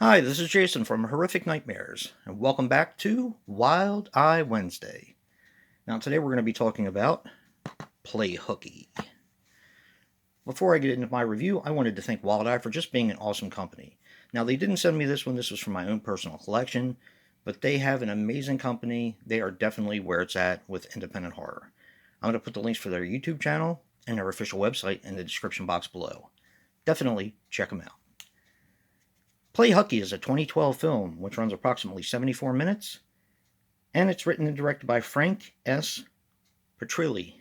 Hi, this is Jason from Horrific Nightmares, and welcome back to Wild Eye Wednesday. Now, today we're going to be talking about Play Hooky. Before I get into my review, I wanted to thank Wild Eye for just being an awesome company. Now, they didn't send me this one, this was from my own personal collection, but they have an amazing company. They are definitely where it's at with independent horror. I'm going to put the links for their YouTube channel and their official website in the description box below. Definitely check them out. Play Hooky is a 2012 film which runs approximately 74 minutes, and it's written and directed by Frank S. Petrilli.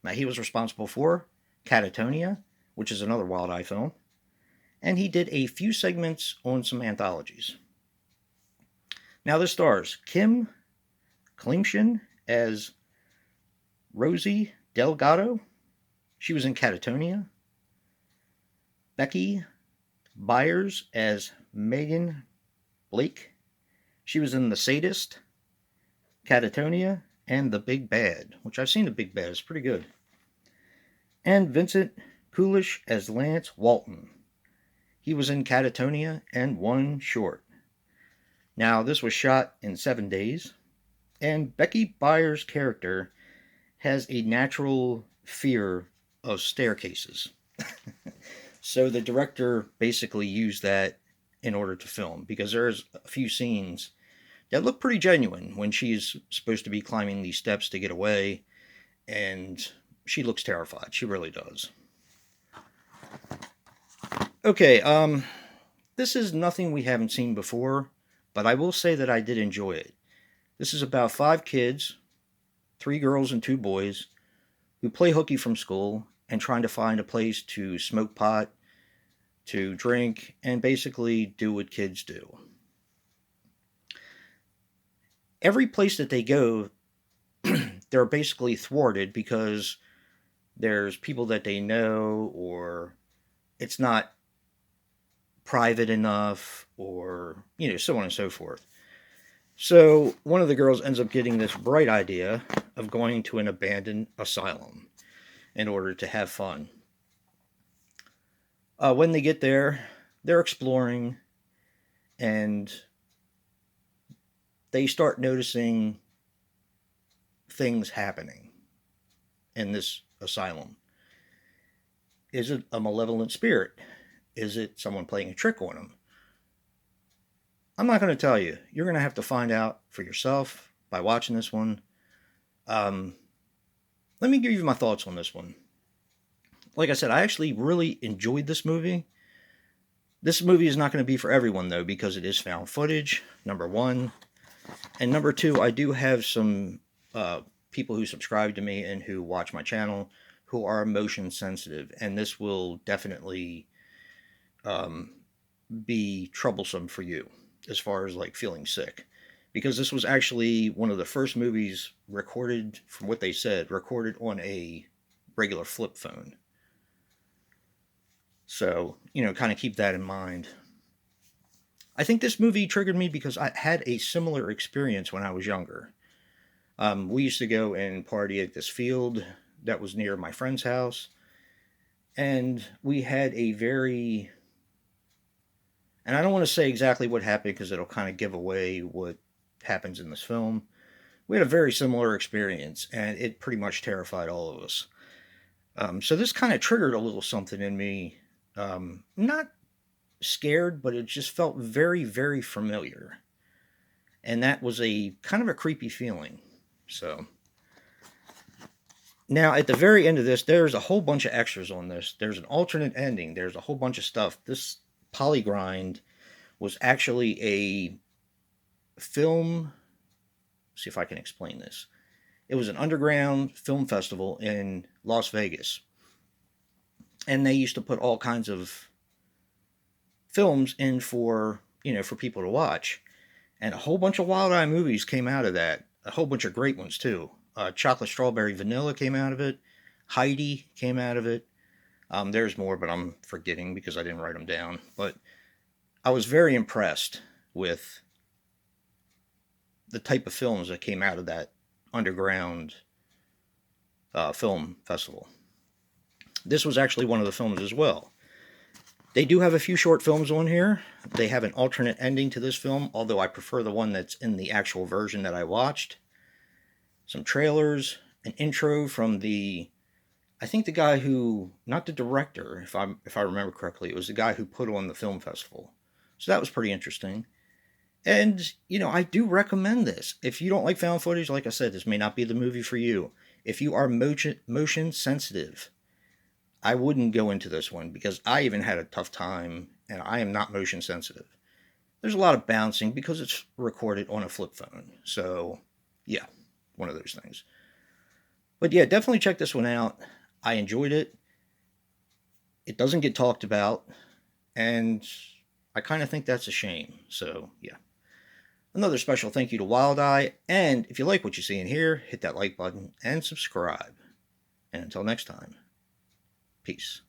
Now, he was responsible for Catatonia, which is another Wild Eye film, and he did a few segments on some anthologies. Now, this stars Kim Klimschen as Rosie Delgado. She was in Catatonia. Becky Byers as Megan Blake. She was in The Sadist, Catatonia, and The Big Bad, which I've seen The Big Bad. It's pretty good. And Vincent Coolish as Lance Walton. He was in Catatonia and One Short. Now, this was shot in 7 days, and Becky Byers' character has a natural fear of staircases. So the director basically used that in order to film, because there's a few scenes that look pretty genuine when she's supposed to be climbing these steps to get away, and she looks terrified. She really does. Okay, this is nothing we haven't seen before, but I will say that I did enjoy it. This is about 5 kids, 3 girls and 2 boys, who play hooky from school and trying to find a place to smoke pot, to drink, and basically do what kids do. Every place that they go, they're basically thwarted because there's people that they know, or it's not private enough, or, so on and so forth. So one of the girls ends up getting this bright idea of going to an abandoned asylum in order to have fun. When they get there, they're exploring, and they start noticing things happening in this asylum. Is it a malevolent spirit? Is it someone playing a trick on them? I'm not going to tell you. You're going to have to find out for yourself by watching this one. Let me give you my thoughts on this one. Like I said, I actually really enjoyed this movie. This movie is not going to be for everyone, though, because it is found footage, number one. And number two, I do have some people who subscribe to me and who watch my channel who are motion sensitive. And this will definitely be troublesome for you as far as like feeling sick. Because this was actually one of the first movies recorded, from what they said, recorded on a regular flip phone. So, kind of keep that in mind. I think this movie triggered me because I had a similar experience when I was younger. We used to go and party at this field that was near my friend's house. And we had a very... And I don't want to say exactly what happened because it'll kind of give away what happens in this film. We had a very similar experience, and it pretty much terrified all of us. So this kind of triggered a little something in me. Not scared, but it just felt very, very familiar. And that was a kind of a creepy feeling. So now at the very end of this, there's a whole bunch of extras on this. There's an alternate ending. There's a whole bunch of stuff. This Polygrind was actually a film. See if I can explain this. It was an underground film festival in Las Vegas. And they used to put all kinds of films in for people to watch. And a whole bunch of Wild Eye movies came out of that. A whole bunch of great ones, too. Chocolate Strawberry Vanilla came out of it. Heidi came out of it. There's more, but I'm forgetting because I didn't write them down. But I was very impressed with the type of films that came out of that underground film festival. This was actually one of the films as well. They do have a few short films on here. They have an alternate ending to this film, although I prefer the one that's in the actual version that I watched. Some trailers, an intro from I think the guy who, not the director, if I remember correctly, it was the guy who put on the film festival. So that was pretty interesting. And, I do recommend this. If you don't like found footage, like I said, this may not be the movie for you. If you are motion sensitive, I wouldn't go into this one because I even had a tough time and I am not motion sensitive. There's a lot of bouncing because it's recorded on a flip phone. So, yeah, one of those things. But yeah, definitely check this one out. I enjoyed it. It doesn't get talked about, and I kind of think that's a shame. So, yeah. Another special thank you to Wild Eye, and if you like what you see in here, hit that like button and subscribe. And until next time, peace.